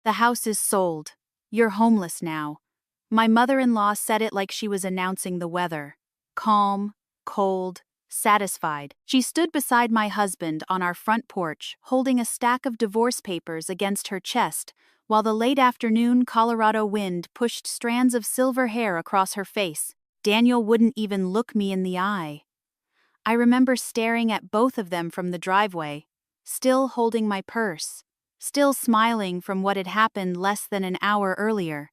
The house is sold. You're homeless now. My mother-in-law said it like she was announcing the weather. Calm, cold, satisfied. She stood beside my husband on our front porch, holding a stack of divorce papers against her chest, while the late afternoon Colorado wind pushed strands of silver hair across her face. Daniel wouldn't even look me in the eye. I remember staring at both of them from the driveway, still holding my purse, still smiling from what had happened less than an hour earlier.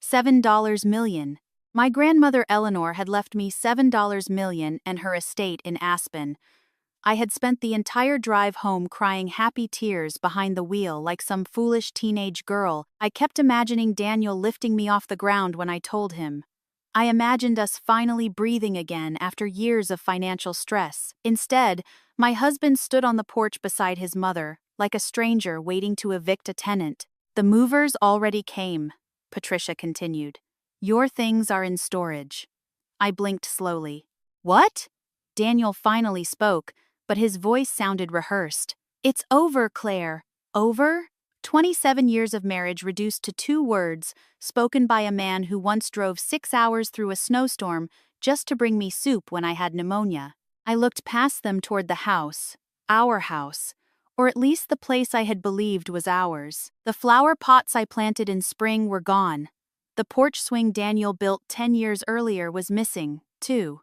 $7 million. My grandmother Eleanor had left me $7 million and her estate in Aspen. I had spent the entire drive home crying happy tears behind the wheel like some foolish teenage girl. I kept imagining Daniel lifting me off the ground when I told him. I imagined us finally breathing again after years of financial stress. Instead, my husband stood on the porch beside his mother, like a stranger waiting to evict a tenant. The movers already came, Patricia continued. Your things are in storage. I blinked slowly. What? Daniel finally spoke, but his voice sounded rehearsed. It's over, Claire. Over? 27 years of marriage reduced to 2 words, spoken by a man who once drove 6 hours through a snowstorm just to bring me soup when I had pneumonia. I looked past them toward the house, our house, or at least the place I had believed was ours. The flower pots I planted in spring were gone. The porch swing Daniel built 10 years earlier was missing, too.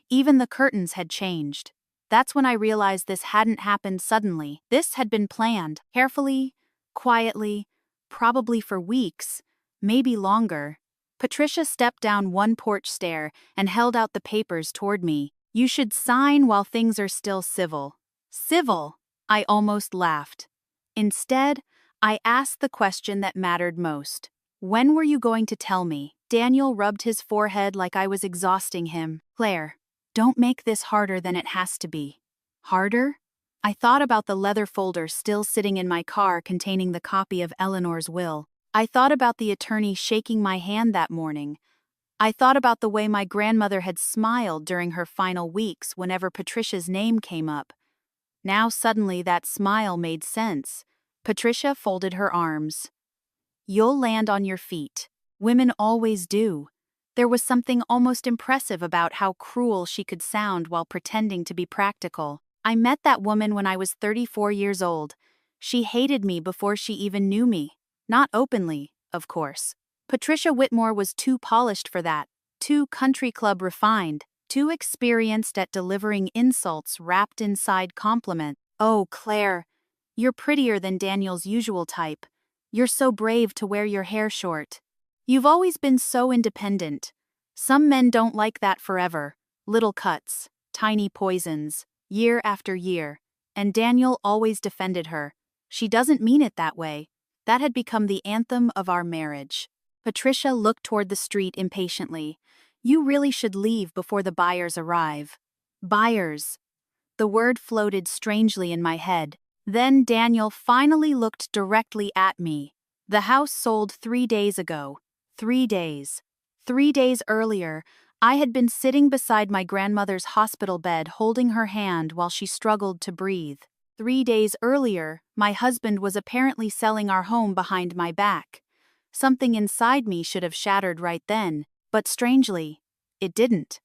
Even the curtains had changed. That's when I realized this hadn't happened suddenly. This had been planned, carefully, quietly, probably for weeks, maybe longer. Patricia stepped down one porch stair and held out the papers toward me. You should sign while things are still civil. Civil? I almost laughed. Instead, I asked the question that mattered most. When were you going to tell me? Daniel rubbed his forehead like I was exhausting him. Claire, don't make this harder than it has to be. Harder? I thought about the leather folder still sitting in my car containing the copy of Eleanor's will. I thought about the attorney shaking my hand that morning. I thought about the way my grandmother had smiled during her final weeks whenever Patricia's name came up. Now suddenly that smile made sense. Patricia folded her arms. You'll land on your feet. Women always do. There was something almost impressive about how cruel she could sound while pretending to be practical. I met that woman when I was 34 years old. She hated me before she even knew me. Not openly, of course. Patricia Whitmore was too polished for that, too country club refined, too experienced at delivering insults wrapped inside compliments. Oh, Claire, you're prettier than Daniel's usual type. You're so brave to wear your hair short. You've always been so independent. Some men don't like that forever. Little cuts, tiny poisons, year after year. And Daniel always defended her. She doesn't mean it that way. That had become the anthem of our marriage. Patricia looked toward the street impatiently. You really should leave before the buyers arrive. Buyers. The word floated strangely in my head. Then Daniel finally looked directly at me. The house sold 3 days ago. 3 days. 3 days earlier, I had been sitting beside my grandmother's hospital bed holding her hand while she struggled to breathe. 3 days earlier, my husband was apparently selling our home behind my back. Something inside me should have shattered right then, but strangely, it didn't.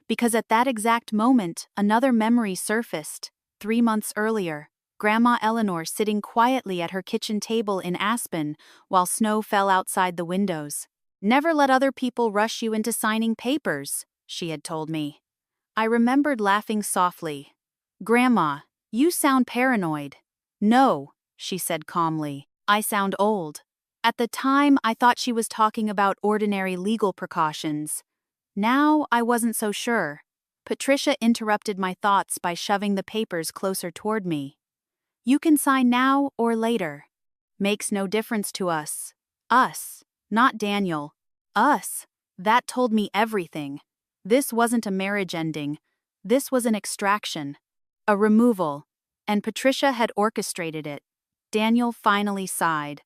Because at that exact moment, another memory surfaced. 3 months earlier, Grandma Eleanor sitting quietly at her kitchen table in Aspen while snow fell outside the windows. Never let other people rush you into signing papers, she had told me. I remembered laughing softly. Grandma, you sound paranoid. No, she said calmly. I sound old. At the time, I thought she was talking about ordinary legal precautions. Now, I wasn't so sure. Patricia interrupted my thoughts by shoving the papers closer toward me. You can sign now or later. Makes no difference to us. Us, not Daniel. Us. That told me everything. This wasn't a marriage ending. This was an extraction. A removal. And Patricia had orchestrated it. Daniel finally sighed.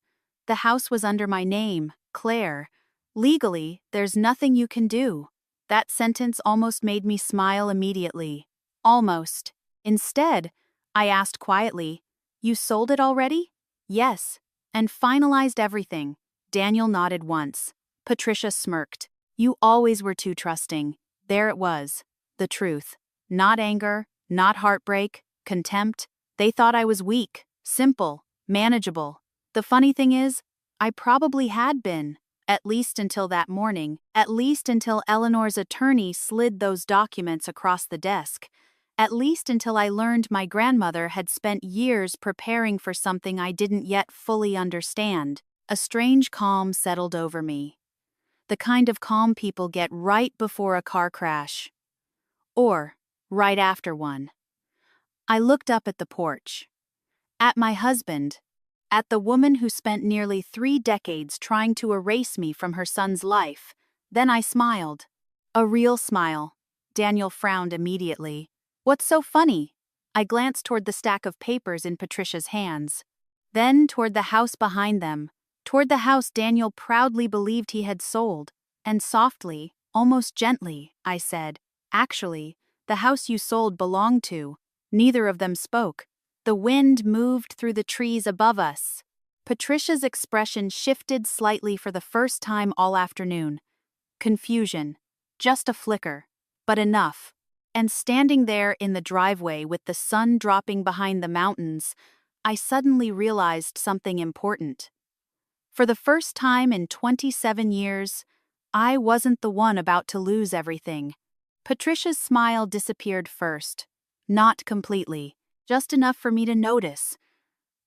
The house was under my name, Claire. Legally, there's nothing you can do. That sentence almost made me smile immediately. Almost. Instead, I asked quietly, You sold it already? Yes. and finalized everything. Daniel nodded once. Patricia smirked. You always were too trusting. There it was. The truth. Not anger, not heartbreak, contempt. They thought I was weak, simple, manageable. The funny thing is, I probably had been. At least until that morning. At least until Eleanor's attorney slid those documents across the desk. At least until I learned my grandmother had spent years preparing for something I didn't yet fully understand. A strange calm settled over me. The kind of calm people get right before a car crash. Or right after one. I looked up at the porch. At my husband. At the woman who spent nearly 3 decades trying to erase me from her son's life. Then I smiled. A real smile. Daniel frowned immediately. What's so funny? I glanced toward the stack of papers in Patricia's hands. Then toward the house behind them. Toward the house Daniel proudly believed he had sold. And softly, almost gently, I said, Actually, the house you sold belonged to. Neither of them spoke. The wind moved through the trees above us. Patricia's expression shifted slightly for the first time all afternoon. Confusion. Just a flicker. But enough. And standing there in the driveway with the sun dropping behind the mountains, I suddenly realized something important. For the first time in 27 years, I wasn't the one about to lose everything. Patricia's smile disappeared first. Not completely. Just enough for me to notice.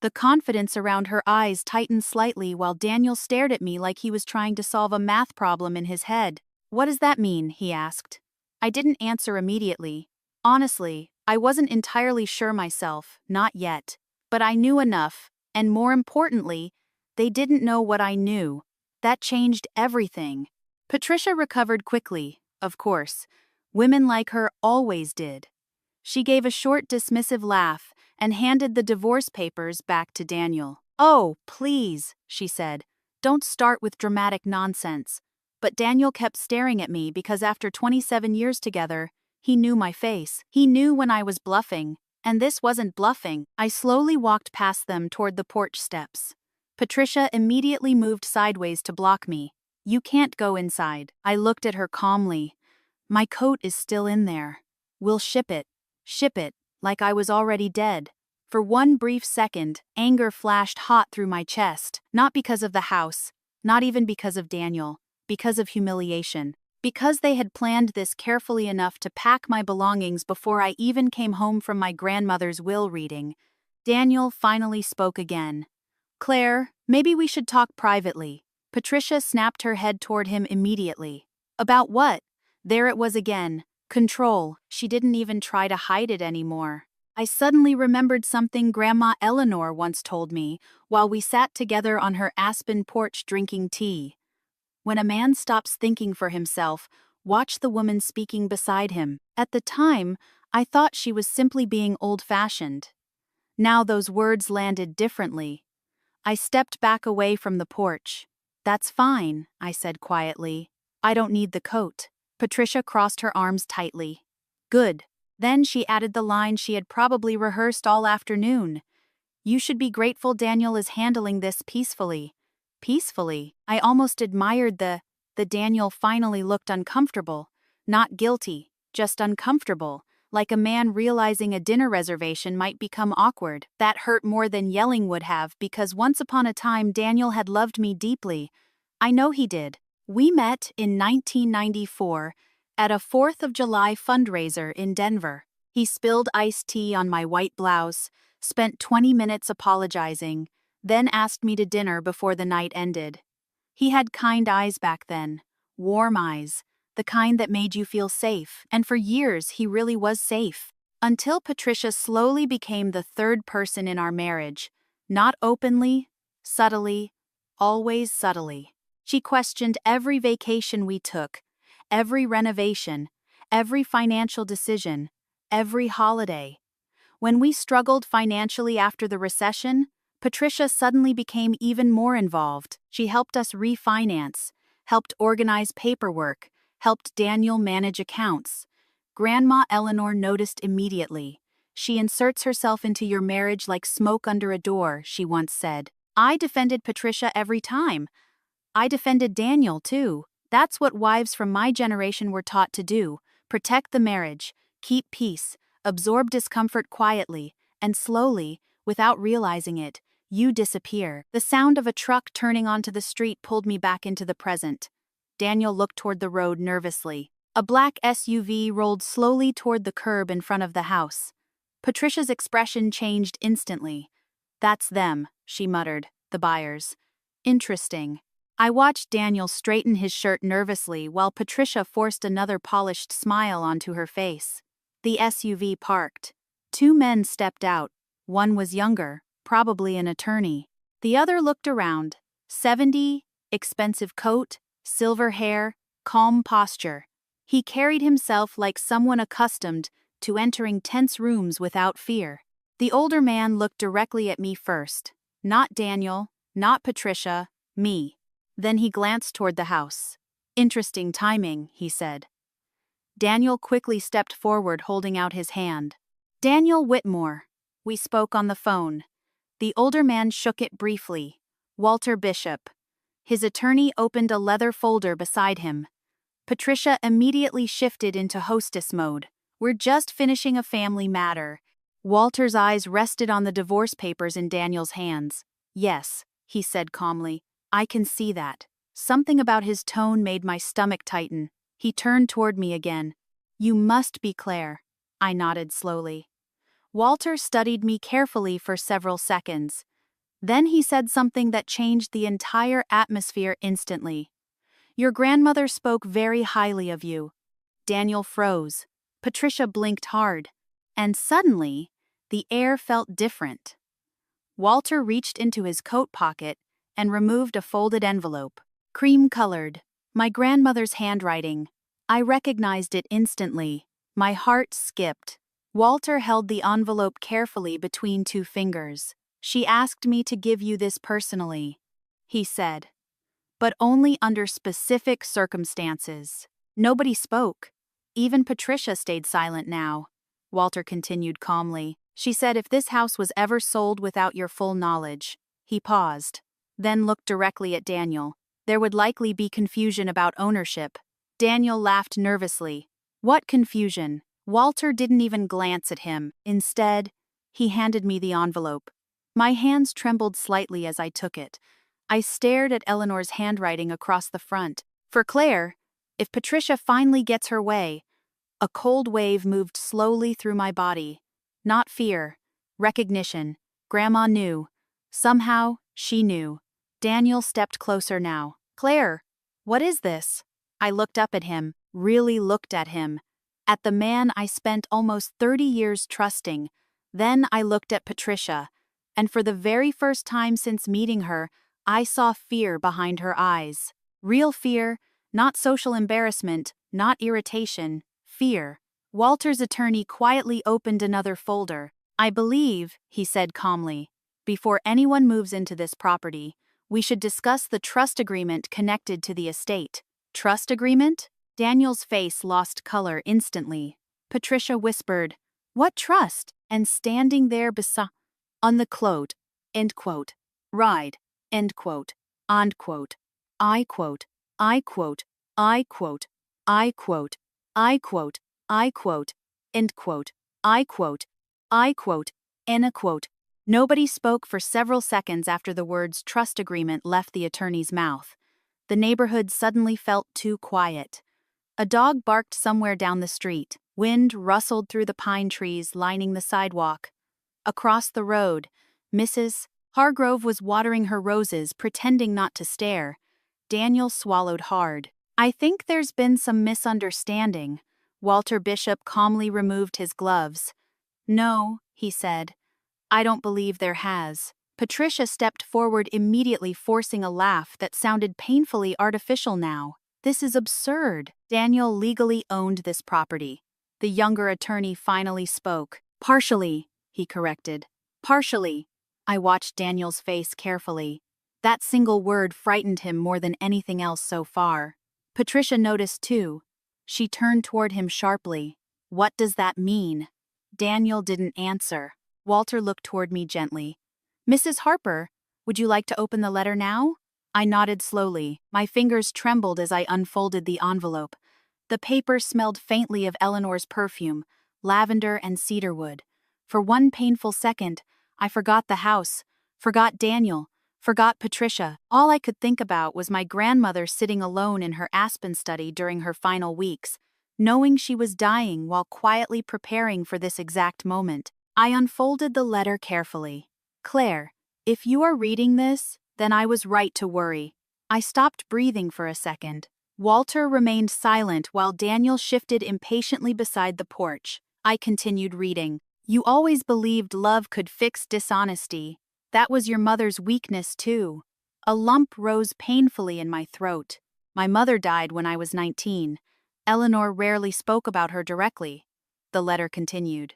The confidence around her eyes tightened slightly while Daniel stared at me like he was trying to solve a math problem in his head. What does that mean? He asked. I didn't answer immediately. Honestly, I wasn't entirely sure myself, not yet. But I knew enough, and more importantly, they didn't know what I knew. That changed everything. Patricia recovered quickly, of course. Women like her always did. She gave a short dismissive laugh and handed the divorce papers back to Daniel. Oh, please, she said. Don't start with dramatic nonsense. But Daniel kept staring at me because after 27 years together, he knew my face. He knew when I was bluffing. And this wasn't bluffing. I slowly walked past them toward the porch steps. Patricia immediately moved sideways to block me. You can't go inside. I looked at her calmly. My coat is still in there. We'll ship it. Ship it, like I was already dead. For one brief second, anger flashed hot through my chest, not because of the house, not even because of Daniel, because of humiliation. Because they had planned this carefully enough to pack my belongings before I even came home from my grandmother's will reading. Daniel finally spoke again. Claire, maybe we should talk privately. Patricia snapped her head toward him immediately. About what? There it was again. Control. She didn't even try to hide it anymore. I suddenly remembered something Grandma Eleanor once told me while we sat together on her aspen porch drinking tea. When a man stops thinking for himself, watch the woman speaking beside him. At the time, I thought she was simply being old-fashioned. Now those words landed differently. I stepped back away from the porch. That's fine, I said quietly. I don't need the coat. Patricia crossed her arms tightly. Good. Then she added the line she had probably rehearsed all afternoon. You should be grateful Daniel is handling this peacefully. Peacefully? I almost admired the Daniel finally looked uncomfortable. Not guilty, just uncomfortable, like a man realizing a dinner reservation might become awkward. That hurt more than yelling would have because once upon a time Daniel had loved me deeply. I know he did. We met in 1994 at a 4th of July fundraiser in Denver. He spilled iced tea on my white blouse, spent 20 minutes apologizing, then asked me to dinner before the night ended. He had kind eyes back then, warm eyes, the kind that made you feel safe, and for years he really was safe. Until Patricia slowly became the third person in our marriage, not openly, subtly, always subtly. She questioned every vacation we took, every renovation, every financial decision, every holiday. When we struggled financially after the recession, Patricia suddenly became even more involved. She helped us refinance, helped organize paperwork, helped Daniel manage accounts. Grandma Eleanor noticed immediately. She inserts herself into your marriage like smoke under a door, she once said. I defended Patricia every time. I defended Daniel, too. That's what wives from my generation were taught to do: protect the marriage, keep peace, absorb discomfort quietly, and slowly, without realizing it, you disappear. The sound of a truck turning onto the street pulled me back into the present. Daniel looked toward the road nervously. A black SUV rolled slowly toward the curb in front of the house. Patricia's expression changed instantly. "That's them," she muttered, "the buyers. Interesting." I watched Daniel straighten his shirt nervously while Patricia forced another polished smile onto her face. The SUV parked. Two men stepped out. One was younger, probably an attorney. The other looked around. 70, expensive coat, silver hair, calm posture. He carried himself like someone accustomed to entering tense rooms without fear. The older man looked directly at me first. Not Daniel, not Patricia, me. Then he glanced toward the house. "Interesting timing," he said. Daniel quickly stepped forward, holding out his hand. "Daniel Whitmore." We spoke on the phone. The older man shook it briefly. "Walter Bishop." His attorney opened a leather folder beside him. Patricia immediately shifted into hostess mode. "We're just finishing a family matter." Walter's eyes rested on the divorce papers in Daniel's hands. "Yes," he said calmly. "I can see that." Something about his tone made my stomach tighten. He turned toward me again. "You must be Claire." I nodded slowly. Walter studied me carefully for several seconds. Then he said something that changed the entire atmosphere instantly. "Your grandmother spoke very highly of you." Daniel froze. Patricia blinked hard. And suddenly, the air felt different. Walter reached into his coat pocket and removed a folded envelope. Cream-colored. My grandmother's handwriting. I recognized it instantly. My heart skipped. Walter held the envelope carefully between two fingers. "She asked me to give you this personally," he said. "But only under specific circumstances." Nobody spoke. Even Patricia stayed silent now. Walter continued calmly. "She said if this house was ever sold without your full knowledge." He paused, then looked directly at Daniel. "There would likely be confusion about ownership." Daniel laughed nervously. "What confusion?" Walter didn't even glance at him. Instead, he handed me the envelope. My hands trembled slightly as I took it. I stared at Eleanor's handwriting across the front. "For Claire, if Patricia finally gets her way." A cold wave moved slowly through my body. Not fear. Recognition. Grandma knew. Somehow, she knew. Daniel stepped closer now. "Claire, what is this?" I looked up at him, really looked at him. At the man I spent almost 30 years trusting. Then I looked at Patricia, and for the very first time since meeting her, I saw fear behind her eyes. Real fear, not social embarrassment, not irritation. Fear. Walter's attorney quietly opened another folder. "I believe," he said calmly, "before anyone moves into this property, we should discuss the trust agreement connected to the estate." "Trust agreement?" Daniel's face lost color instantly. Patricia whispered, "What trust?" And standing there beside, "On the quote, end quote, ride, end quote, on quote, I quote, I quote, I quote, I quote, I quote, I quote, end quote, I quote, I quote, end a quote." Nobody spoke for several seconds after the words trust agreement left the attorney's mouth. The neighborhood suddenly felt too quiet. A dog barked somewhere down the street. Wind rustled through the pine trees lining the sidewalk. Across the road, Mrs. Hargrove was watering her roses, pretending not to stare. Daniel swallowed hard. "I think there's been some misunderstanding." Walter Bishop calmly removed his gloves. "No," he said. "I don't believe there has." Patricia stepped forward immediately, forcing a laugh that sounded painfully artificial now. "This is absurd. Daniel legally owned this property." The younger attorney finally spoke. "Partially," he corrected. "Partially." I watched Daniel's face carefully. That single word frightened him more than anything else so far. Patricia noticed too. She turned toward him sharply. "What does that mean?" Daniel didn't answer. Walter looked toward me gently. "Mrs. Harper, Would you like to open the letter now? I nodded slowly. My fingers trembled as I unfolded the envelope. The paper smelled faintly of Eleanor's perfume, lavender and cedarwood. For one painful second, I forgot the house, forgot Daniel, forgot Patricia. All I could think about was my grandmother sitting alone in her aspen study during her final weeks, knowing she was dying while quietly preparing for this exact moment. I unfolded the letter carefully. Claire, if you are reading this, then I was right to worry. I stopped breathing for a second. Walter remained silent while Daniel shifted impatiently beside the porch. I continued reading. You always believed love could fix dishonesty. That was your mother's weakness, too. A lump rose painfully in my throat. My mother died when I was 19. Eleanor rarely spoke about her directly. The letter continued.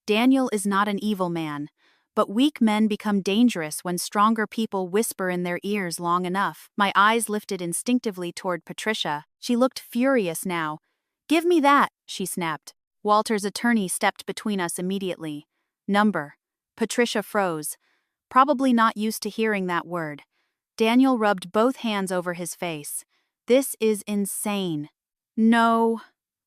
Daniel is not an evil man, but weak men become dangerous when stronger people whisper in their ears long enough. My eyes lifted instinctively toward Patricia. She looked furious now. Give me that, she snapped. Walter's attorney stepped between us immediately. Number. Patricia froze, probably not used to hearing that word. Daniel rubbed both hands over his face. This is insane. No,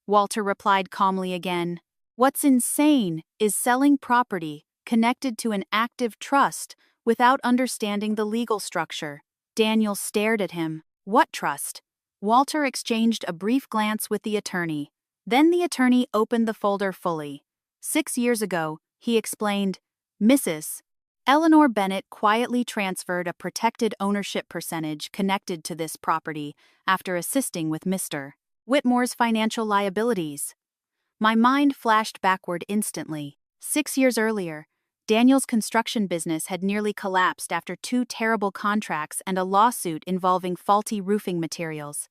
Walter replied calmly again. What's insane is selling property connected to an active trust without understanding the legal structure. Daniel stared at him. What trust? Walter exchanged a brief glance with the attorney. Then the attorney opened the folder fully. 6 years ago, he explained, Mrs. Eleanor Bennett quietly transferred a protected ownership percentage connected to this property after assisting with Mr. Whitmore's financial liabilities. My mind flashed backward instantly. 6 years earlier, Daniel's construction business had nearly collapsed after 2 terrible contracts and a lawsuit involving faulty roofing materials.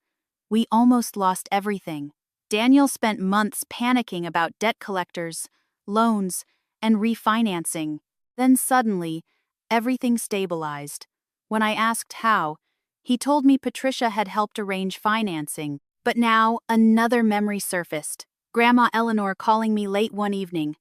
We almost lost everything. Daniel spent months panicking about debt collectors, loans, and refinancing. Then suddenly, everything stabilized. When I asked how, he told me Patricia had helped arrange financing. But now, another memory surfaced. Grandma Eleanor calling me late one evening.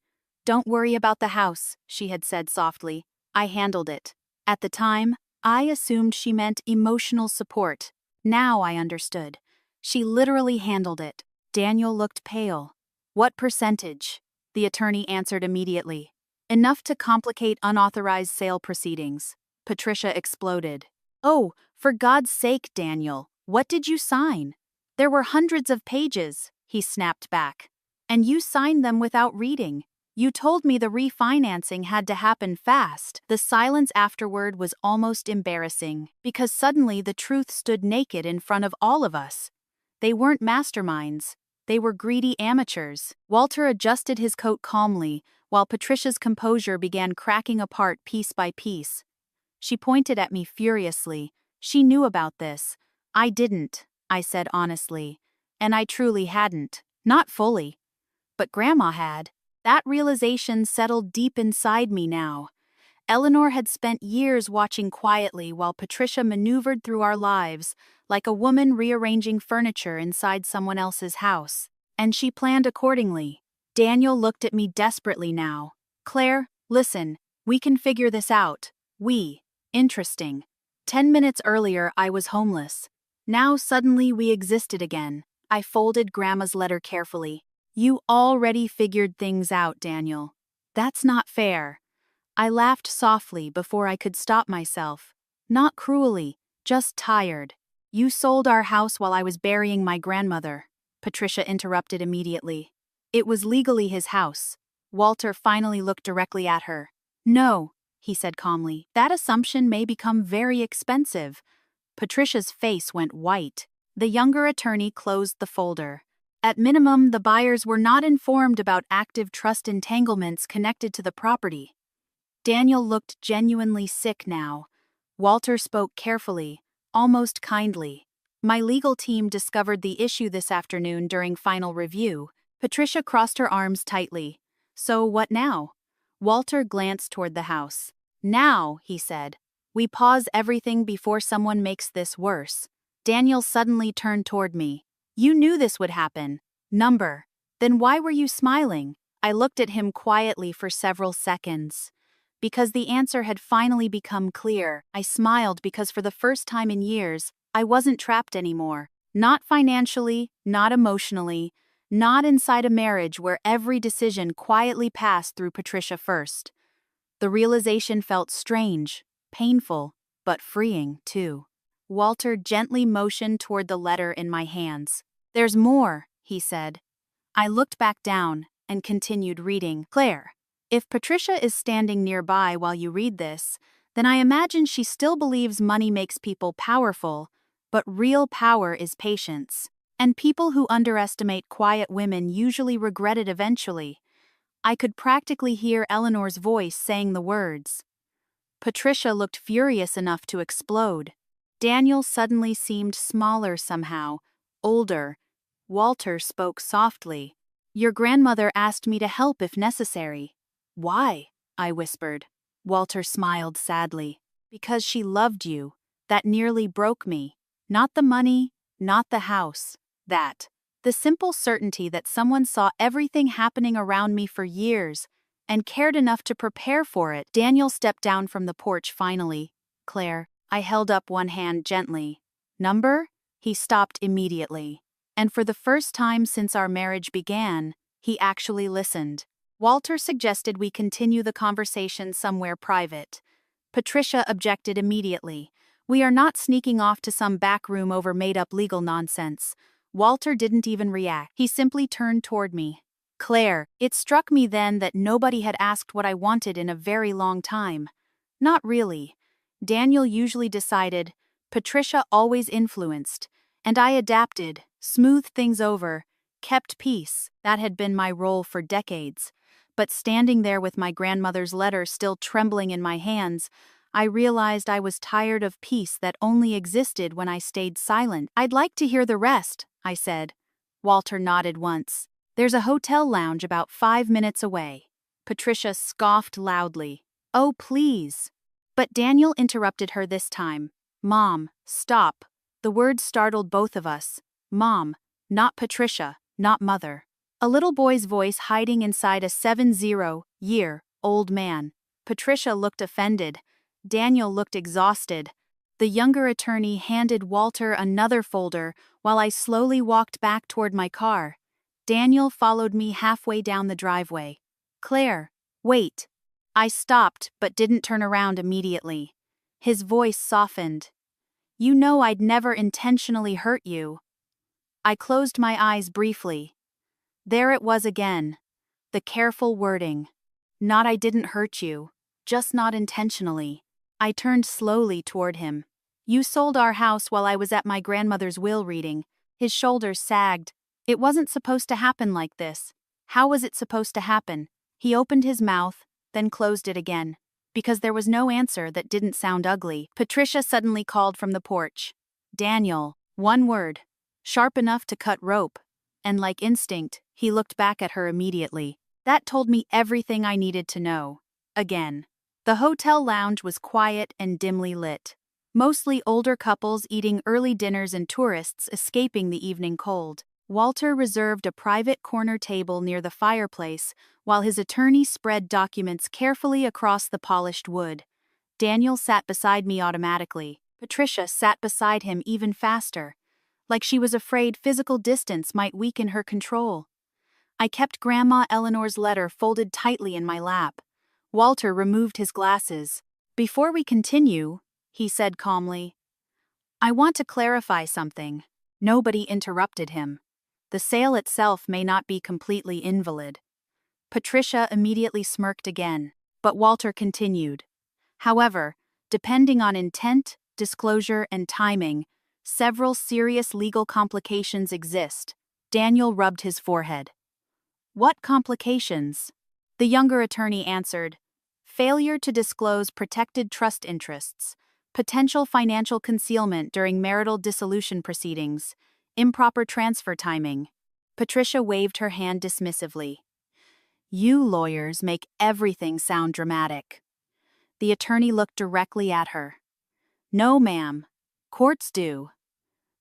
Don't worry about the house, she had said softly. I handled it. At the time, I assumed she meant emotional support. Now I understood. She literally handled it. Daniel looked pale. What percentage? The attorney answered immediately. Enough to complicate unauthorized sale proceedings. Patricia exploded. Oh, for God's sake, Daniel, what did you sign? There were hundreds of pages, he snapped back. And you signed them without reading. You told me the refinancing had to happen fast. The silence afterward was almost embarrassing, because suddenly the truth stood naked in front of all of us. They weren't masterminds. They were greedy amateurs. Walter adjusted his coat calmly, while Patricia's composure began cracking apart piece by piece. She pointed at me furiously. She knew about this. I didn't, I said honestly. And I truly hadn't. Not fully. But Grandma had. That realization settled deep inside me now. Eleanor had spent years watching quietly while Patricia maneuvered through our lives, like a woman rearranging furniture inside someone else's house. And she planned accordingly. Daniel looked at me desperately now. Claire, listen, we can figure this out. Interesting. 10 minutes earlier, I was homeless. Now suddenly we existed again. I folded Grandma's letter carefully. You already figured things out, Daniel. That's not fair. I laughed softly before I could stop myself. Not cruelly, just tired. You sold our house while I was burying my grandmother. Patricia interrupted immediately. It was legally his house. Walter finally looked directly at her. No, he said calmly. That assumption may become very expensive. Patricia's face went white. The younger attorney closed the folder. At minimum, the buyers were not informed about active trust entanglements connected to the property. Daniel looked genuinely sick now. Walter spoke carefully, almost kindly. My legal team discovered the issue this afternoon during final review. Patricia crossed her arms tightly. So what now? Walter glanced toward the house. Now, he said, we pause everything before someone makes this worse. Daniel suddenly turned toward me. You knew this would happen. Then why were you smiling? I looked at him quietly for several seconds. because the answer had finally become clear. I smiled because for the first time in years, I wasn't trapped anymore. Not financially, not emotionally, not inside a marriage where every decision quietly passed through Patricia first. The realization felt strange, painful, but freeing, too. Walter gently motioned toward the letter in my hands. "There's more," he said. I looked back down and continued reading. "Claire, if Patricia is standing nearby while you read this, then I imagine she still believes money makes people powerful, but real power is patience. And people who underestimate quiet women usually regret it eventually." I could practically hear Eleanor's voice saying the words. Patricia looked furious enough to explode. Daniel suddenly seemed smaller somehow, older. Walter spoke softly. "Your grandmother asked me to help if necessary." "Why?" I whispered. Walter smiled sadly. "Because she loved you. That nearly broke me. Not the money, not the house. That. The simple certainty that someone saw everything happening around me for years and cared enough to prepare for it." Daniel stepped down from the porch finally. "Claire," I held up one hand gently. "Number?" He stopped immediately. And for the first time since our marriage began, he actually listened. Walter suggested we continue the conversation somewhere private. Patricia objected immediately. "We are not sneaking off to some back room over made-up legal nonsense." Walter didn't even react. He simply turned toward me. "Claire," it struck me then that nobody had asked what I wanted in a very long time. Not really. Daniel usually decided, Patricia always influenced, and I adapted, smoothed things over, kept peace. That had been my role for decades. But standing there with my grandmother's letter still trembling in my hands, I realized I was tired of peace that only existed when I stayed silent. "I'd like to hear the rest," I said. Walter nodded once. "There's a hotel lounge about 5 minutes away." Patricia scoffed loudly. "Oh, please." But Daniel interrupted her this time. "Mom, stop." The words startled both of us. Mom, not Patricia, not mother. A little boy's voice hiding inside a 70-year-old man. Patricia looked offended. Daniel looked exhausted. The younger attorney handed Walter another folder while I slowly walked back toward my car. Daniel followed me halfway down the driveway. "Claire, wait." I stopped but didn't turn around immediately. His voice softened. "You know I'd never intentionally hurt you." I closed my eyes briefly. There it was again. The careful wording. Not "I didn't hurt you," just not intentionally. I turned slowly toward him. "You sold our house while I was at my grandmother's will reading." His shoulders sagged. "It wasn't supposed to happen like this." How was it supposed to happen? He opened his mouth, then closed it again. Because there was no answer that didn't sound ugly. Patricia suddenly called from the porch. "Daniel." One word. Sharp enough to cut rope. And like instinct, he looked back at her immediately. That told me everything I needed to know. Again. The hotel lounge was quiet and dimly lit. Mostly older couples eating early dinners and tourists escaping the evening cold. Walter reserved a private corner table near the fireplace while his attorney spread documents carefully across the polished wood. Daniel sat beside me automatically. Patricia sat beside him even faster, like she was afraid physical distance might weaken her control. I kept Grandma Eleanor's letter folded tightly in my lap. Walter removed his glasses. "Before we continue," he said calmly, "I want to clarify something." Nobody interrupted him. "The sale itself may not be completely invalid." Patricia immediately smirked again, but Walter continued. "However, depending on intent, disclosure, and timing, several serious legal complications exist." Daniel rubbed his forehead. "What complications?" The younger attorney answered. "Failure to disclose protected trust interests, potential financial concealment during marital dissolution proceedings, improper transfer timing." Patricia waved her hand dismissively. "You lawyers make everything sound dramatic." The attorney looked directly at her. "No, ma'am. Courts do."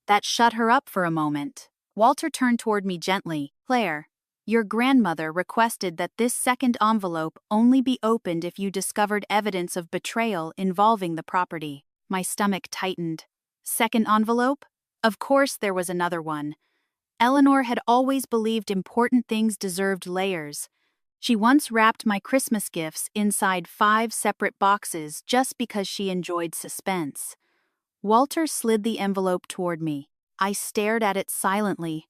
That shut her up for a moment. Walter turned toward me gently. "Claire, Your grandmother requested that this second envelope only be opened if you discovered evidence of betrayal involving the property. My stomach tightened. Second envelope? Of course there was another one. Eleanor had always believed important things deserved layers. She once wrapped my Christmas gifts inside 5 separate boxes just because she enjoyed suspense. Walter slid the envelope toward me. I stared at it silently.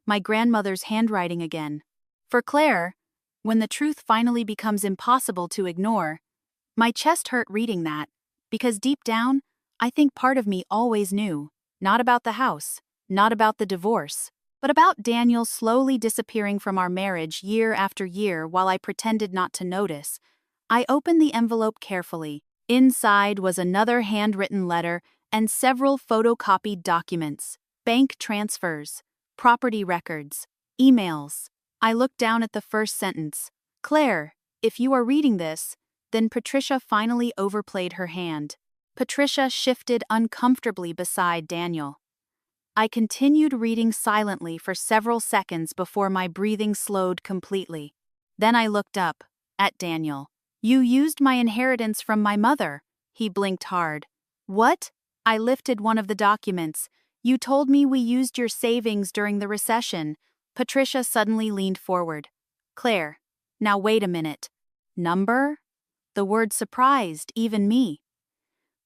My grandmother's handwriting again. For Claire, when the truth finally becomes impossible to ignore. My chest hurt reading that, because deep down, I think part of me always knew. Not about the house, not about the divorce, but about Daniel slowly disappearing from our marriage year after year while I pretended not to notice. I opened the envelope carefully. Inside was another handwritten letter and several photocopied documents, bank transfers, property records, emails. I looked down at the first sentence. Claire, if you are reading this, then Patricia finally overplayed her hand. Patricia shifted uncomfortably beside Daniel. I continued reading silently for several seconds before my breathing slowed completely. Then I looked up, at Daniel. You used my inheritance from my mother. He blinked hard. What? I lifted one of the documents. You told me we used your savings during the recession. Patricia suddenly leaned forward. Claire, now wait a minute. Number? The word surprised even me.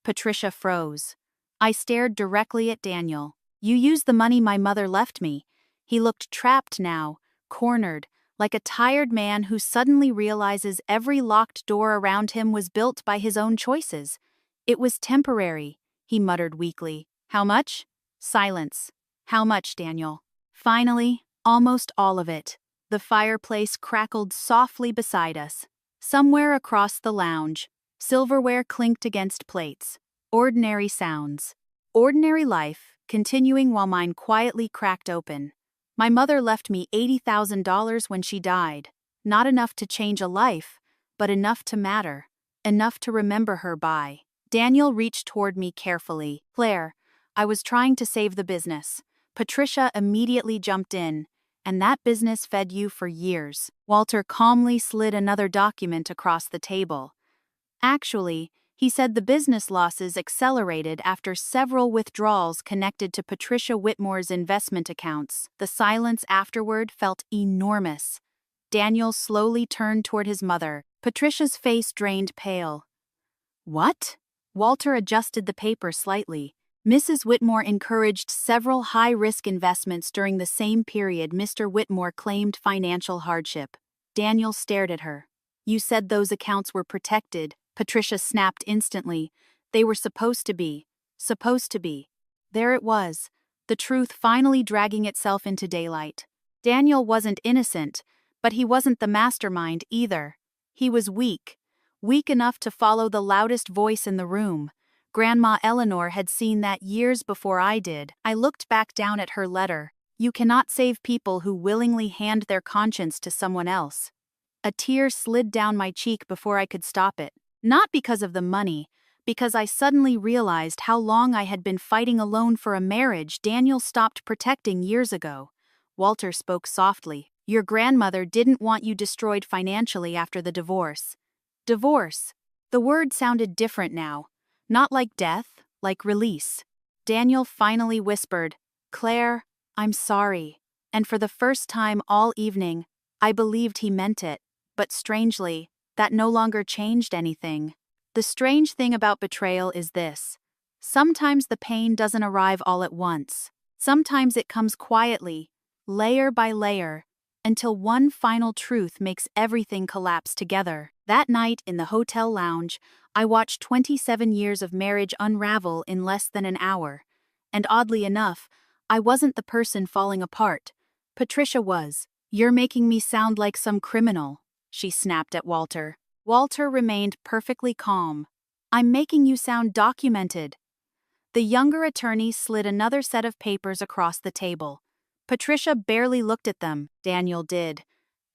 Patricia froze. I stared directly at Daniel. You used the money my mother left me. He looked trapped now, cornered, like a tired man who suddenly realizes every locked door around him was built by his own choices. It was temporary, he muttered weakly. How much? Silence. How much, Daniel? Finally, almost all of it. The fireplace crackled softly beside us. Somewhere across the lounge, silverware clinked against plates. Ordinary sounds. Ordinary life, continuing while mine quietly cracked open. My mother left me $80,000 when she died. Not enough to change a life, but enough to matter. Enough to remember her by. Daniel reached toward me carefully. Claire, I was trying to save the business. Patricia immediately jumped in, and that business fed you for years. Walter calmly slid another document across the table. Actually, he said the business losses accelerated after several withdrawals connected to Patricia Whitmore's investment accounts. The silence afterward felt enormous. Daniel slowly turned toward his mother. Patricia's face drained pale. What? Walter adjusted the paper slightly. Mrs. Whitmore encouraged several high-risk investments during the same period Mr. Whitmore claimed financial hardship. Daniel stared at her. You said those accounts were protected. Patricia snapped instantly. They were supposed to be. Supposed to be. There it was, the truth finally dragging itself into daylight. Daniel wasn't innocent, but he wasn't the mastermind either. He was weak. Weak enough to follow the loudest voice in the room. Grandma Eleanor had seen that years before I did. I looked back down at her letter. You cannot save people who willingly hand their conscience to someone else. A tear slid down my cheek before I could stop it. Not because of the money, because I suddenly realized how long I had been fighting alone for a marriage Daniel stopped protecting years ago. Walter spoke softly. Your grandmother didn't want you destroyed financially after the divorce. Divorce. The word sounded different now. Not like death, like release. Daniel finally whispered, Claire, I'm sorry. And for the first time all evening, I believed he meant it. But strangely, that no longer changed anything. The strange thing about betrayal is this. Sometimes the pain doesn't arrive all at once. Sometimes it comes quietly, layer by layer, until one final truth makes everything collapse together. That night in the hotel lounge, I watched 27 years of marriage unravel in less than an hour. And oddly enough, I wasn't the person falling apart. Patricia was. You're making me sound like some criminal, she snapped at Walter. Walter remained perfectly calm. I'm making you sound documented. The younger attorney slid another set of papers across the table. Patricia barely looked at them. Daniel did.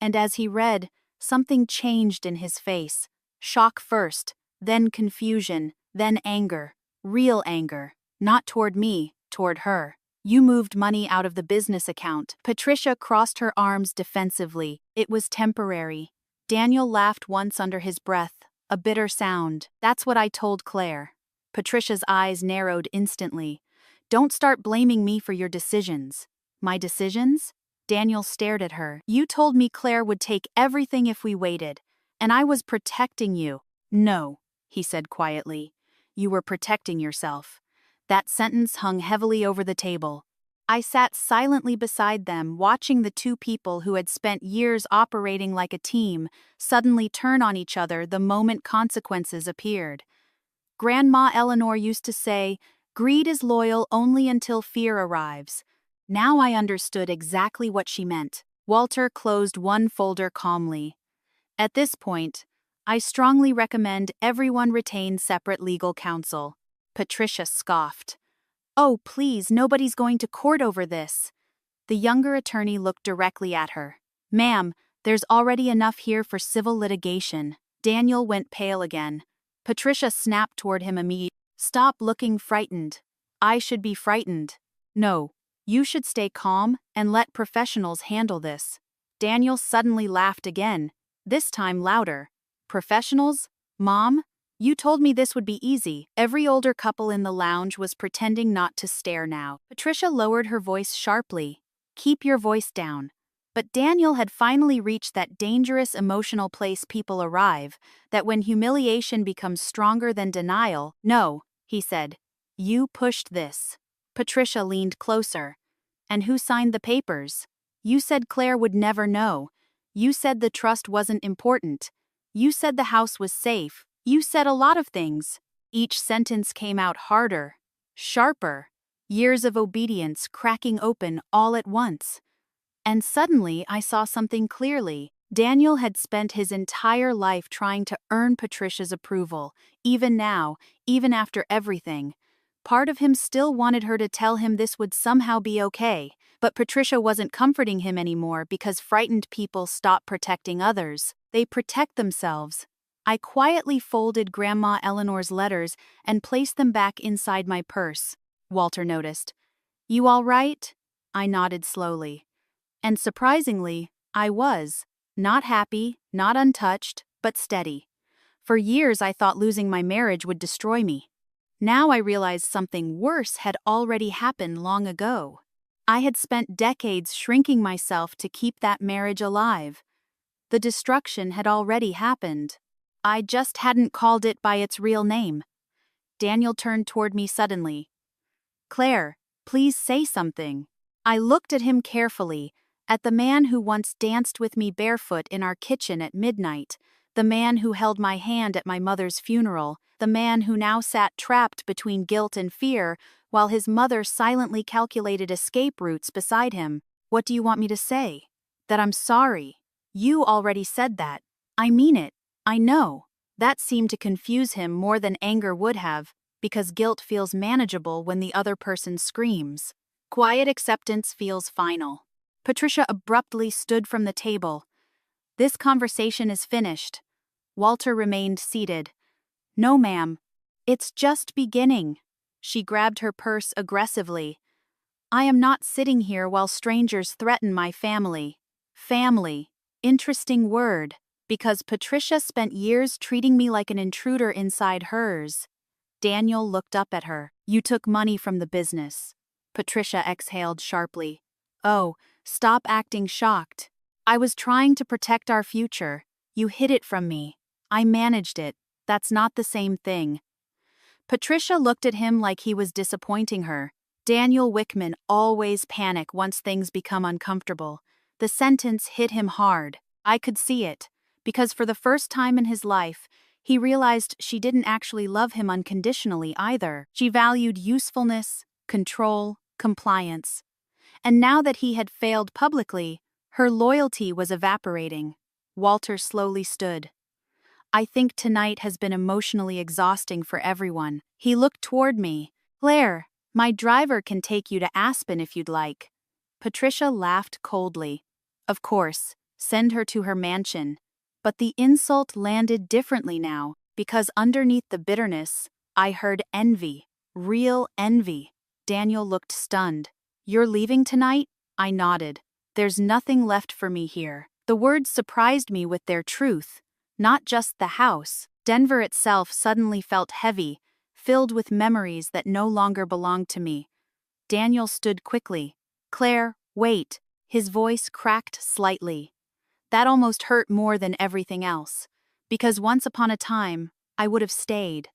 And as he read, something changed in his face. Shock first, then confusion, then anger. Real anger. Not toward me, toward her. You moved money out of the business account. Patricia crossed her arms defensively. It was temporary. Daniel laughed once under his breath, a bitter sound. That's what I told Claire. Patricia's eyes narrowed instantly. Don't start blaming me for your decisions. My decisions? Daniel stared at her. You told me Claire would take everything if we waited, and I was protecting you. No, he said quietly. You were protecting yourself. That sentence hung heavily over the table. I sat silently beside them, watching the two people who had spent years operating like a team suddenly turn on each other the moment consequences appeared. Grandma Eleanor used to say, "Greed is loyal only until fear arrives." Now I understood exactly what she meant. Walter closed one folder calmly. At this point, I strongly recommend everyone retain separate legal counsel. Patricia scoffed. Oh, please, nobody's going to court over this. The younger attorney looked directly at her. Ma'am, there's already enough here for civil litigation. Daniel went pale again. Patricia snapped toward him immediately. Stop looking frightened. I should be frightened. No, you should stay calm and let professionals handle this. Daniel suddenly laughed again, this time louder. Professionals? Mom? You told me this would be easy. Every older couple in the lounge was pretending not to stare now. Patricia lowered her voice sharply. Keep your voice down. But Daniel had finally reached that dangerous emotional place people arrive, that when humiliation becomes stronger than denial. No, he said. You pushed this. Patricia leaned closer. And who signed the papers? You said Claire would never know. You said the trust wasn't important. You said the house was safe. You said a lot of things. Each sentence came out harder, sharper, years of obedience cracking open all at once. And suddenly I saw something clearly. Daniel had spent his entire life trying to earn Patricia's approval, even now, even after everything. Part of him still wanted her to tell him this would somehow be okay, but Patricia wasn't comforting him anymore because frightened people stop protecting others. They protect themselves. I quietly folded Grandma Eleanor's letters and placed them back inside my purse. Walter noticed. You all right? I nodded slowly. And surprisingly, I was. Not happy, not untouched, but steady. For years I thought losing my marriage would destroy me. Now I realized something worse had already happened long ago. I had spent decades shrinking myself to keep that marriage alive. The destruction had already happened. I just hadn't called it by its real name. Daniel turned toward me suddenly. Claire, please say something. I looked at him carefully, at the man who once danced with me barefoot in our kitchen at midnight, the man who held my hand at my mother's funeral, the man who now sat trapped between guilt and fear while his mother silently calculated escape routes beside him. What do you want me to say? That I'm sorry. You already said that. I mean it. I know. That seemed to confuse him more than anger would have, because guilt feels manageable when the other person screams. Quiet acceptance feels final. Patricia abruptly stood from the table. This conversation is finished. Walter remained seated. No, ma'am. It's just beginning. She grabbed her purse aggressively. I am not sitting here while strangers threaten my family. Family. Interesting word. Because Patricia spent years treating me like an intruder inside hers. Daniel looked up at her. You took money from the business. Patricia exhaled sharply. Oh, stop acting shocked. I was trying to protect our future. You hid it from me. I managed it. That's not the same thing. Patricia looked at him like he was disappointing her. Daniel Wickman always panics once things become uncomfortable. The sentence hit him hard. I could see it. Because for the first time in his life, he realized she didn't actually love him unconditionally either. She valued usefulness, control, compliance. And now that he had failed publicly, her loyalty was evaporating. Walter slowly stood. I think tonight has been emotionally exhausting for everyone. He looked toward me. Claire, my driver can take you to Aspen if you'd like. Patricia laughed coldly. Of course, send her to her mansion. But the insult landed differently now, because underneath the bitterness, I heard envy. Real envy. Daniel looked stunned. "You're leaving tonight?" I nodded. "There's nothing left for me here." The words surprised me with their truth. Not just the house. Denver itself suddenly felt heavy, filled with memories that no longer belonged to me. Daniel stood quickly. "Claire, wait." His voice cracked slightly. That almost hurt more than everything else. Because once upon a time, I would have stayed.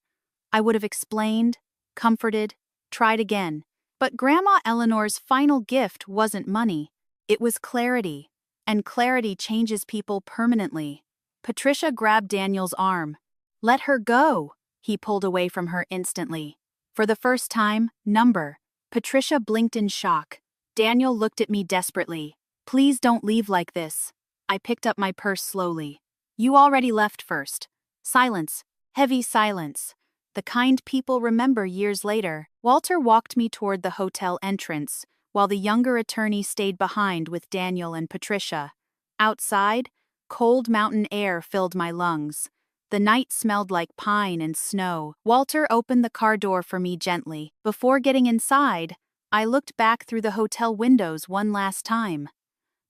I would have explained, comforted, tried again. But Grandma Eleanor's final gift wasn't money. It was clarity. And clarity changes people permanently. Patricia grabbed Daniel's arm. "Let her go." He pulled away from her instantly. For the first time, number. Patricia blinked in shock. Daniel looked at me desperately. "Please don't leave like this." I picked up my purse slowly. "You already left first." Silence. Heavy silence. The kind people remember years later. Walter walked me toward the hotel entrance, while the younger attorney stayed behind with Daniel and Patricia. Outside, cold mountain air filled my lungs. The night smelled like pine and snow. Walter opened the car door for me gently. Before getting inside, I looked back through the hotel windows one last time.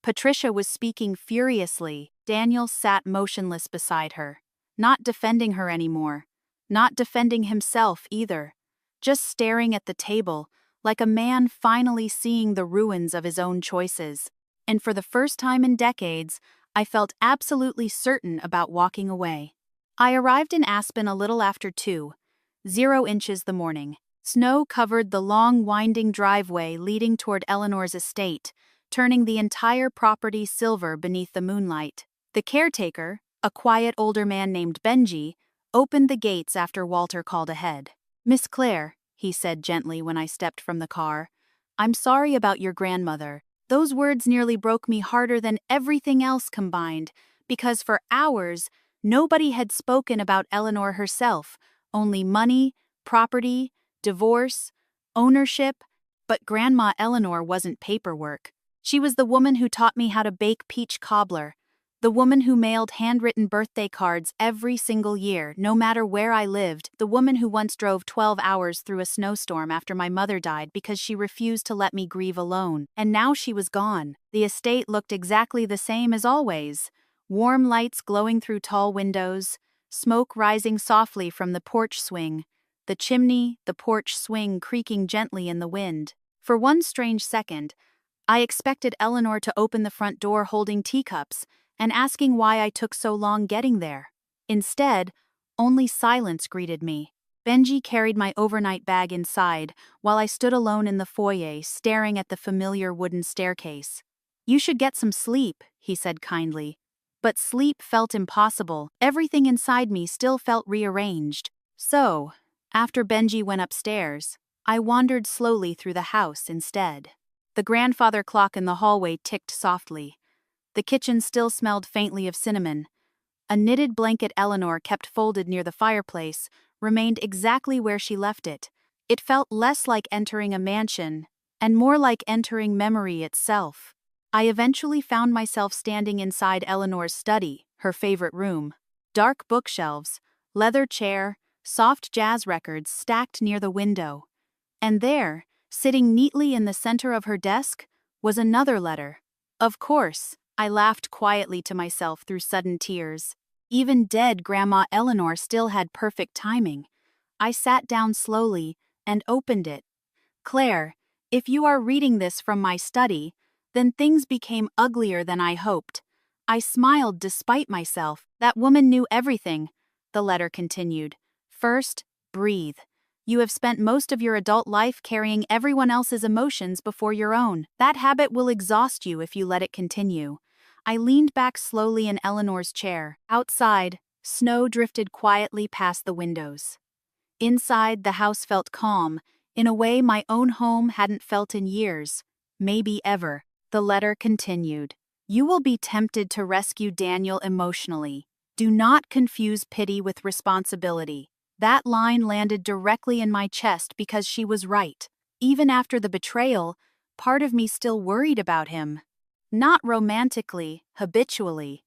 Patricia was speaking furiously. Daniel sat motionless beside her, not defending her anymore, not defending himself either, just staring at the table, like a man finally seeing the ruins of his own choices. And for the first time in decades, I felt absolutely certain about walking away. I arrived in Aspen a little after 2, 0 inches the morning. Snow covered the long winding driveway leading toward Eleanor's estate, turning the entire property silver beneath the moonlight. The caretaker, a quiet older man named Benji, opened the gates after Walter called ahead. "Miss Claire," he said gently when I stepped from the car, "I'm sorry about your grandmother." Those words nearly broke me harder than everything else combined, because for hours, nobody had spoken about Eleanor herself, only money, property, divorce, ownership. But Grandma Eleanor wasn't paperwork. She was the woman who taught me how to bake peach cobbler, the woman who mailed handwritten birthday cards every single year, no matter where I lived, the woman who once drove 12 hours through a snowstorm after my mother died because she refused to let me grieve alone. And now she was gone. The estate looked exactly the same as always. Warm lights glowing through tall windows, smoke rising softly from the porch swing, the chimney, the porch swing creaking gently in the wind. For one strange second, I expected Eleanor to open the front door holding teacups and asking why I took so long getting there. Instead, only silence greeted me. Benji carried my overnight bag inside while I stood alone in the foyer staring at the familiar wooden staircase. "You should get some sleep," he said kindly. But sleep felt impossible. Everything inside me still felt rearranged. So, after Benji went upstairs, I wandered slowly through the house instead. The grandfather clock in the hallway ticked softly. The kitchen still smelled faintly of cinnamon. A knitted blanket Eleanor kept folded near the fireplace remained exactly where she left it. It felt less like entering a mansion, and more like entering memory itself. I eventually found myself standing inside Eleanor's study, her favorite room. Dark bookshelves, leather chair, soft jazz records stacked near the window. And there, sitting neatly in the center of her desk, was another letter. Of course, I laughed quietly to myself through sudden tears. Even dead Grandma Eleanor still had perfect timing. I sat down slowly and opened it. "Claire, if you are reading this from my study, then things became uglier than I hoped." I smiled despite myself. "That woman knew everything," the letter continued. "First, breathe. You have spent most of your adult life carrying everyone else's emotions before your own. That habit will exhaust you if you let it continue." I leaned back slowly in Eleanor's chair. Outside, snow drifted quietly past the windows. Inside, the house felt calm, in a way my own home hadn't felt in years, maybe ever. The letter continued. "You will be tempted to rescue Daniel emotionally. Do not confuse pity with responsibility." That line landed directly in my chest because she was right. Even after the betrayal, part of me still worried about him. Not romantically, habitually.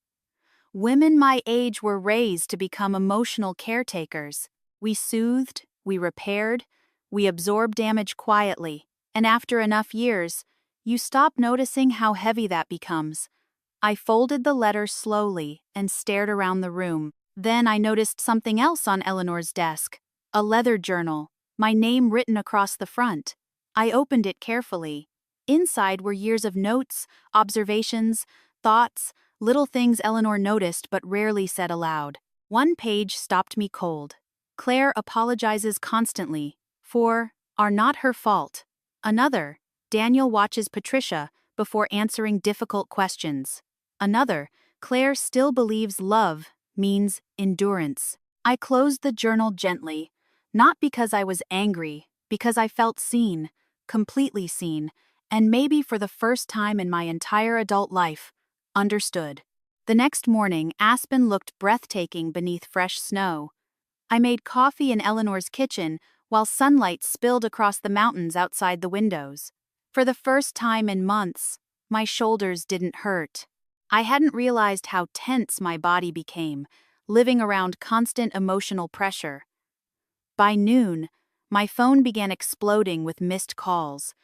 Women my age were raised to become emotional caretakers. We soothed, we repaired, we absorbed damage quietly. And after enough years, you stop noticing how heavy that becomes. I folded the letter slowly and stared around the room. Then I noticed something else on Eleanor's desk. A leather journal, my name written across the front. I opened it carefully. Inside were years of notes, observations, thoughts, little things Eleanor noticed but rarely said aloud. One page stopped me cold. Claire apologizes constantly for are not her fault. Another, Daniel watches Patricia before answering difficult questions. Another, Claire still believes love means endurance. I closed the journal gently, not because I was angry, because I felt seen, completely seen, and maybe for the first time in my entire adult life, understood. The next morning, Aspen looked breathtaking beneath fresh snow. I made coffee in Eleanor's kitchen while sunlight spilled across the mountains outside the windows. For the first time in months, my shoulders didn't hurt. I hadn't realized how tense my body became, living around constant emotional pressure. By noon, my phone began exploding with missed calls.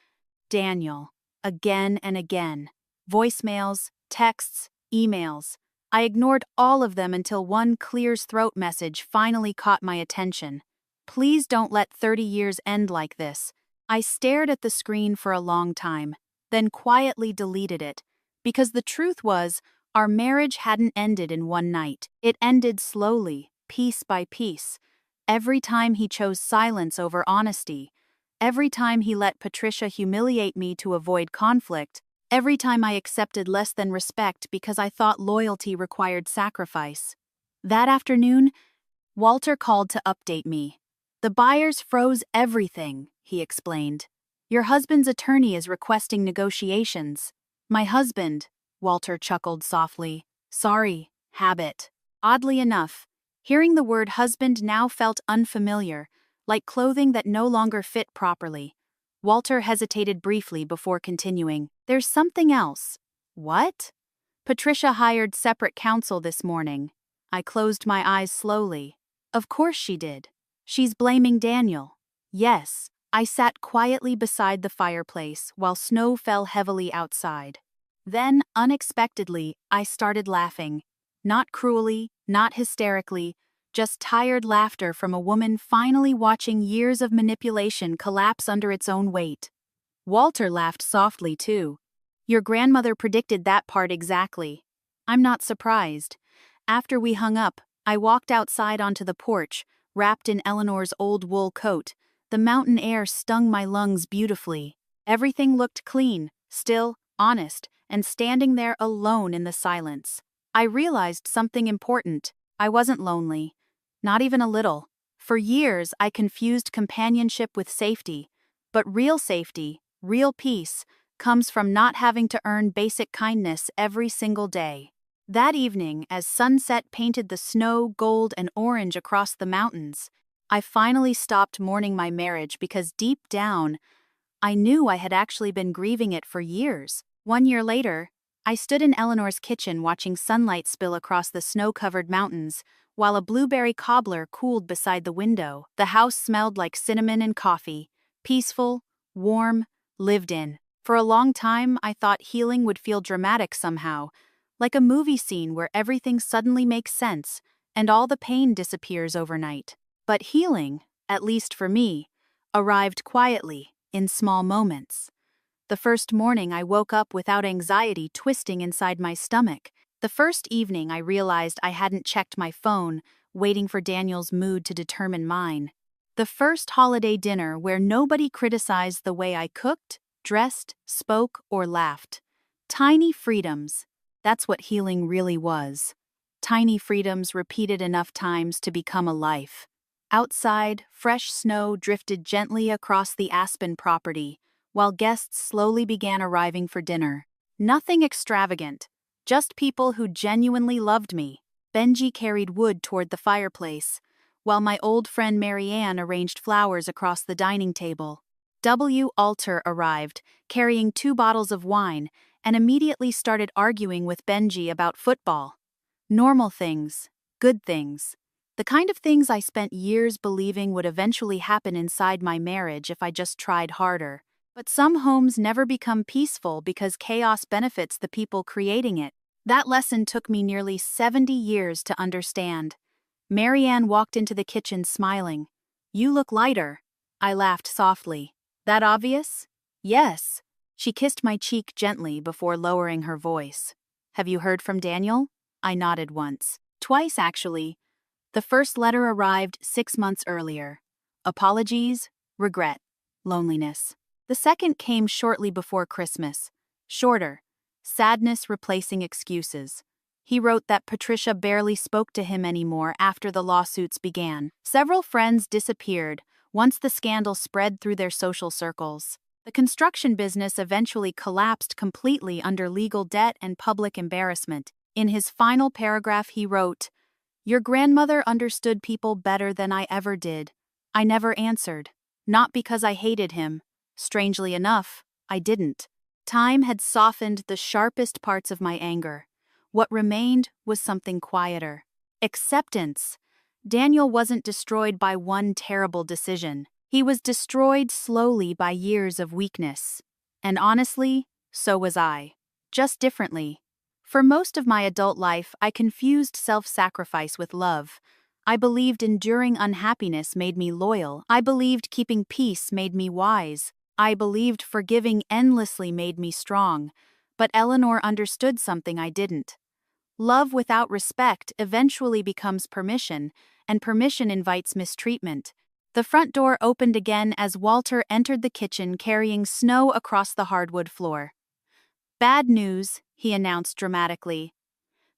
Daniel, again and again. Voicemails, texts, emails. I ignored all of them until one clears throat message finally caught my attention. Please don't let 30 years end like this. I stared at the screen for a long time, then quietly deleted it, because the truth was, our marriage hadn't ended in one night. It ended slowly, piece by piece. Every time he chose silence over honesty, every time he let Patricia humiliate me to avoid conflict, every time I accepted less than respect because I thought loyalty required sacrifice. That afternoon, Walter called to update me. The buyers froze everything, he explained. Your husband's attorney is requesting negotiations. My husband, Walter chuckled softly. Sorry, habit. Oddly enough, hearing the word husband now felt unfamiliar, like clothing that no longer fit properly. Walter hesitated briefly before continuing. There's something else. What? Patricia hired separate counsel this morning. I closed my eyes slowly. Of course she did. She's blaming Daniel. Yes, I sat quietly beside the fireplace while snow fell heavily outside. Then, unexpectedly, I started laughing. Not cruelly, not hysterically, just tired laughter from a woman finally watching years of manipulation collapse under its own weight. Walter laughed softly, too. Your grandmother predicted that part exactly. I'm not surprised. After we hung up, I walked outside onto the porch, wrapped in Eleanor's old wool coat. The mountain air stung my lungs beautifully. Everything looked clean, still, honest, and standing there alone in the silence. I realized something important. I wasn't lonely. Not even a little. For years, I confused companionship with safety. But real safety, real peace, comes from not having to earn basic kindness every single day. That evening, as sunset painted the snow gold and orange across the mountains, I finally stopped mourning my marriage because deep down, I knew I had actually been grieving it for years. 1 year later, I stood in Eleanor's kitchen watching sunlight spill across the snow-covered mountains, while a blueberry cobbler cooled beside the window. The house smelled like cinnamon and coffee, peaceful, warm, lived in. For a long time, I thought healing would feel dramatic somehow, like a movie scene where everything suddenly makes sense and all the pain disappears overnight. But healing, at least for me, arrived quietly, in small moments. The first morning I woke up without anxiety twisting inside my stomach. The first evening I realized I hadn't checked my phone, waiting for Daniel's mood to determine mine. The first holiday dinner where nobody criticized the way I cooked, dressed, spoke, or laughed. Tiny freedoms. That's what healing really was. Tiny freedoms repeated enough times to become a life. Outside, fresh snow drifted gently across the Aspen property, while guests slowly began arriving for dinner. Nothing extravagant, just people who genuinely loved me. Benji carried wood toward the fireplace, while my old friend Marianne arranged flowers across the dining table. W. Alter arrived, carrying 2 bottles of wine, and immediately started arguing with Benji about football. Normal things, good things. The kind of things I spent years believing would eventually happen inside my marriage if I just tried harder. But some homes never become peaceful because chaos benefits the people creating it. That lesson took me nearly 70 years to understand. Marianne walked into the kitchen smiling. "You look lighter." I laughed softly. "That obvious?" "Yes." She kissed my cheek gently before lowering her voice. "Have you heard from Daniel?" I nodded once. Twice, actually. The first letter arrived 6 months earlier. Apologies, regret, loneliness. The second came shortly before Christmas. Shorter. Sadness replacing excuses. He wrote that Patricia barely spoke to him anymore after the lawsuits began. Several friends disappeared once the scandal spread through their social circles. The construction business eventually collapsed completely under legal debt and public embarrassment. In his final paragraph, he wrote, "Your grandmother understood people better than I ever did. I never answered. Not because I hated him. Strangely enough, I didn't." Time had softened the sharpest parts of my anger. What remained was something quieter. Acceptance. Daniel wasn't destroyed by one terrible decision. He was destroyed slowly by years of weakness. And honestly, so was I. Just differently. For most of my adult life, I confused self-sacrifice with love. I believed enduring unhappiness made me loyal. I believed keeping peace made me wise. I believed forgiving endlessly made me strong. But Eleanor understood something I didn't. Love without respect eventually becomes permission, and permission invites mistreatment. The front door opened again as Walter entered the kitchen carrying snow across the hardwood floor. "Bad news," he announced dramatically.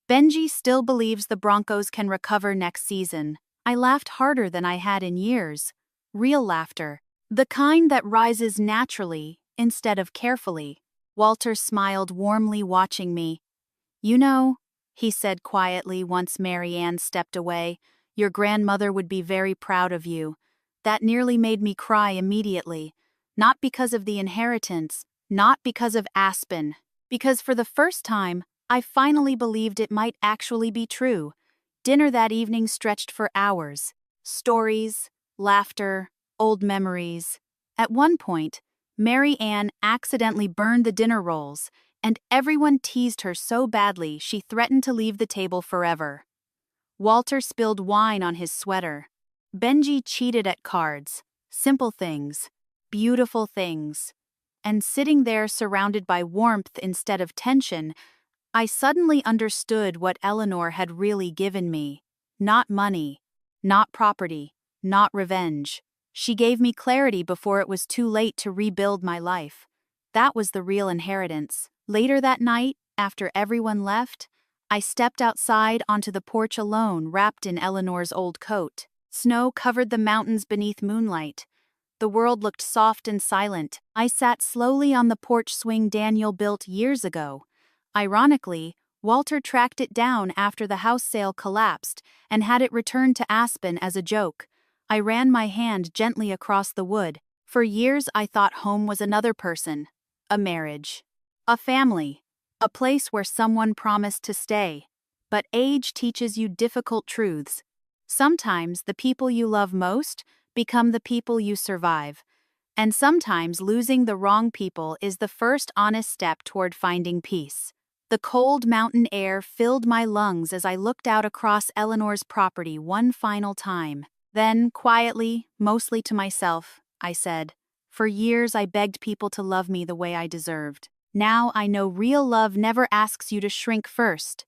"Benji still believes the Broncos can recover next season." I laughed harder than I had in years. Real laughter. The kind that rises naturally, instead of carefully. Walter smiled warmly, watching me. "You know," he said quietly once Marianne stepped away, "your grandmother would be very proud of you." That nearly made me cry immediately. Not because of the inheritance, not because of Aspen, because for the first time, I finally believed it might actually be true. Dinner that evening stretched for hours. Stories, laughter, old memories. At one point, Mary Ann accidentally burned the dinner rolls, and everyone teased her so badly she threatened to leave the table forever. Walter spilled wine on his sweater. Benji cheated at cards. Simple things. Beautiful things. And sitting there surrounded by warmth instead of tension, I suddenly understood what Eleanor had really given me. Not money. Not property. Not revenge. She gave me clarity before it was too late to rebuild my life. That was the real inheritance. Later that night, after everyone left, I stepped outside onto the porch alone, wrapped in Eleanor's old coat. Snow covered the mountains beneath moonlight. The world looked soft and silent. I sat slowly on the porch swing Daniel built years ago. Ironically, Walter tracked it down after the house sale collapsed and had it returned to Aspen as a joke. I ran my hand gently across the wood. For years I thought home was another person. A marriage. A family. A place where someone promised to stay. But age teaches you difficult truths. Sometimes the people you love most become the people you survive. And sometimes losing the wrong people is the first honest step toward finding peace. The cold mountain air filled my lungs as I looked out across Eleanor's property one final time. Then, quietly, mostly to myself, I said, "For years I begged people to love me the way I deserved. Now I know real love never asks you to shrink first."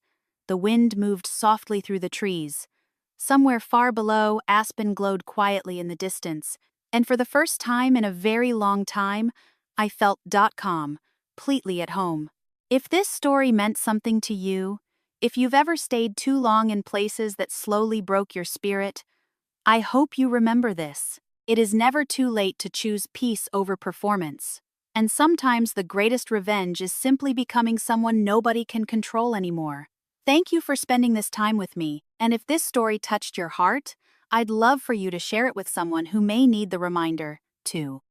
The wind moved softly through the trees. Somewhere far below, Aspen glowed quietly in the distance, and for the first time in a very long time, I felt completely at home. If this story meant something to you, if you've ever stayed too long in places that slowly broke your spirit, I hope you remember this. It is never too late to choose peace over performance. And sometimes the greatest revenge is simply becoming someone nobody can control anymore. Thank you for spending this time with me, and if this story touched your heart, I'd love for you to share it with someone who may need the reminder, too.